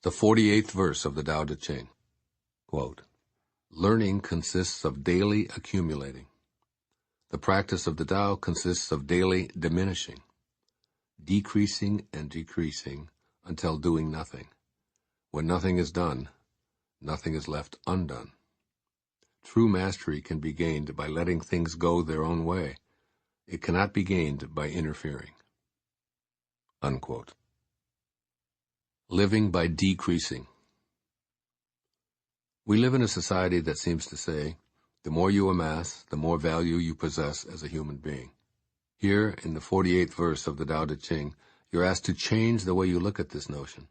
The 48th verse of the Tao Te Ching. Quote, "Learning consists of daily accumulating. The practice of the Tao consists of daily diminishing, decreasing and decreasing until doing nothing. When nothing is done, nothing is left undone. True mastery can be gained by letting things go their own way. It cannot be gained by interfering." Unquote. Living by decreasing. We live in a society that seems to say, the more you amass, the more value you possess as a human being. Here, in the 48th verse of the Tao Te Ching, you're asked to change the way you look at this notion.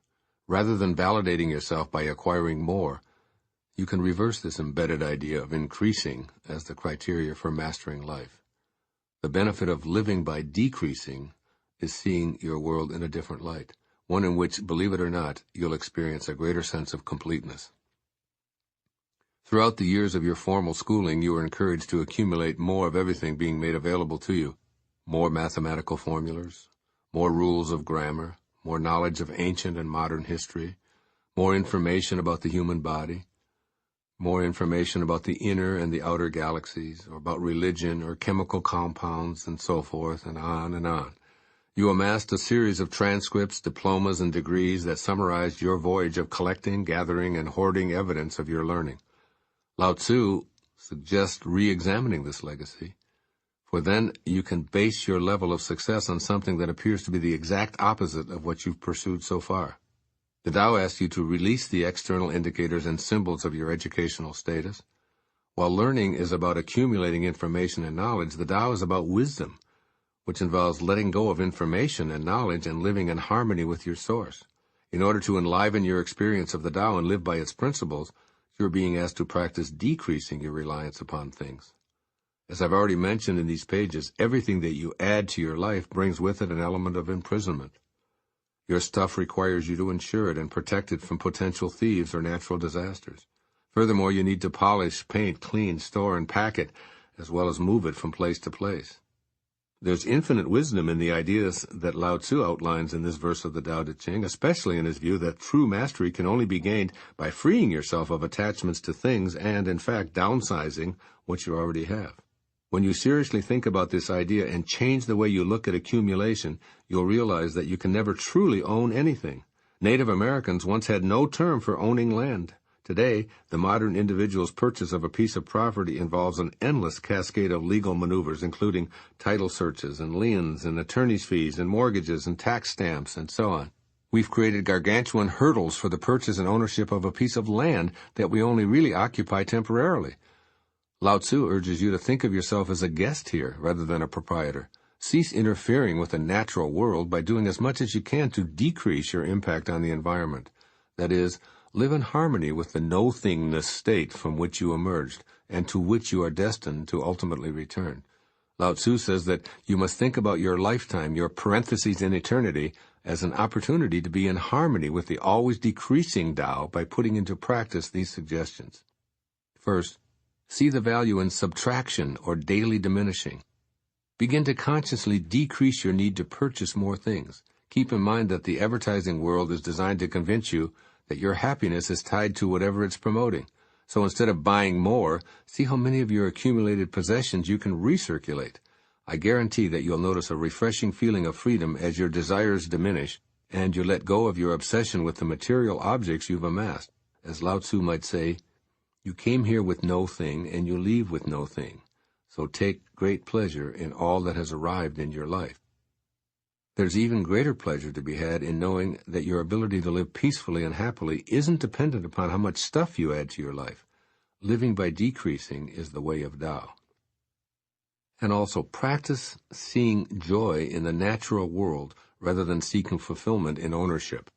Rather than validating yourself by acquiring more, you can reverse this embedded idea of increasing as the criteria for mastering life. The benefit of living by decreasing is seeing your world in a different light, one in which, believe it or not, you'll experience a greater sense of completeness. Throughout the years of your formal schooling, you were encouraged to accumulate more of everything being made available to you. More mathematical formulas, more rules of grammar, more knowledge of ancient and modern history, more information about the human body, more information about the inner and the outer galaxies, or about religion or chemical compounds, and so forth, and on and on. You amassed a series of transcripts, diplomas, and degrees that summarized your voyage of collecting, gathering, and hoarding evidence of your learning. Lao Tzu suggests re-examining this legacy, for then you can base your level of success on something that appears to be the exact opposite of what you've pursued so far. The Tao asks you to release the external indicators and symbols of your educational status. While learning is about accumulating information and knowledge, the Tao is about wisdom, which involves letting go of information and knowledge and living in harmony with your source. In order to enliven your experience of the Tao and live by its principles, you're being asked to practice decreasing your reliance upon things. As I've already mentioned in these pages, everything that you add to your life brings with it an element of imprisonment. Your stuff requires you to insure it and protect it from potential thieves or natural disasters. Furthermore, you need to polish, paint, clean, store, and pack it, as well as move it from place to place. There's infinite wisdom in the ideas that Lao Tzu outlines in this verse of the Tao Te Ching, especially in his view that true mastery can only be gained by freeing yourself of attachments to things and, in fact, downsizing what you already have. When you seriously think about this idea and change the way you look at accumulation, you'll realize that you can never truly own anything. Native Americans once had no term for owning land. Today, the modern individual's purchase of a piece of property involves an endless cascade of legal maneuvers, including title searches and liens and attorney's fees and mortgages and tax stamps and so on. We've created gargantuan hurdles for the purchase and ownership of a piece of land that we only really occupy temporarily. Lao Tzu urges you to think of yourself as a guest here rather than a proprietor. Cease interfering with the natural world by doing as much as you can to decrease your impact on the environment. That is, live in harmony with the no-thingness state from which you emerged and to which you are destined to ultimately return. Lao Tzu says that you must think about your lifetime, your parentheses in eternity, as an opportunity to be in harmony with the always decreasing Tao by putting into practice these suggestions. First, see the value in subtraction or daily diminishing. Begin to consciously decrease your need to purchase more things. Keep in mind that the advertising world is designed to convince you that your happiness is tied to whatever it's promoting. So instead of buying more, see how many of your accumulated possessions you can recirculate. I guarantee that you'll notice a refreshing feeling of freedom as your desires diminish and you let go of your obsession with the material objects you've amassed. As Lao Tzu might say, you came here with no thing and you leave with no thing. So take great pleasure in all that has arrived in your life. There's even greater pleasure to be had in knowing that your ability to live peacefully and happily isn't dependent upon how much stuff you add to your life. Living by decreasing is the way of Tao. And also practice seeing joy in the natural world rather than seeking fulfillment in ownership.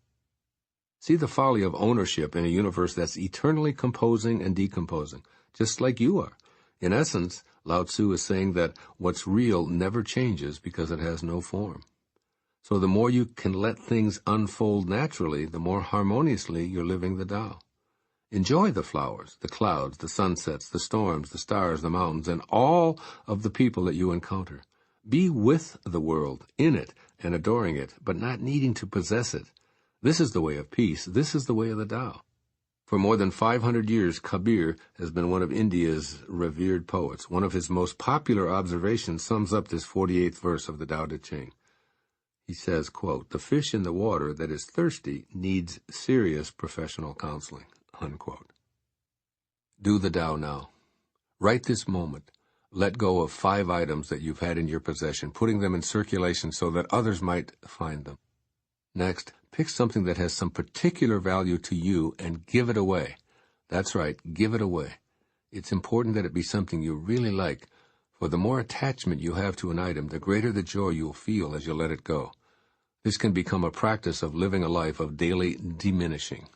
See the folly of ownership in a universe that's eternally composing and decomposing, just like you are. In essence, Lao Tzu is saying that what's real never changes because it has no form. So the more you can let things unfold naturally, the more harmoniously you're living the Tao. Enjoy the flowers, the clouds, the sunsets, the storms, the stars, the mountains, and all of the people that you encounter. Be with the world, in it, and adoring it, but not needing to possess it. This is the way of peace. This is the way of the Tao. For more than 500 years, Kabir has been one of India's revered poets. One of his most popular observations sums up this 48th verse of the Tao Te Ching. He says, quote, "The fish in the water that is thirsty needs serious professional counseling," unquote. Do the Tao now. Right this moment, let go of 5 items that you've had in your possession, putting them in circulation so that others might find them. Next, pick something that has some particular value to you and give it away. That's right, give it away. It's important that it be something you really like, for the more attachment you have to an item, the greater the joy you'll feel as you let it go. This can become a practice of living a life of daily diminishing.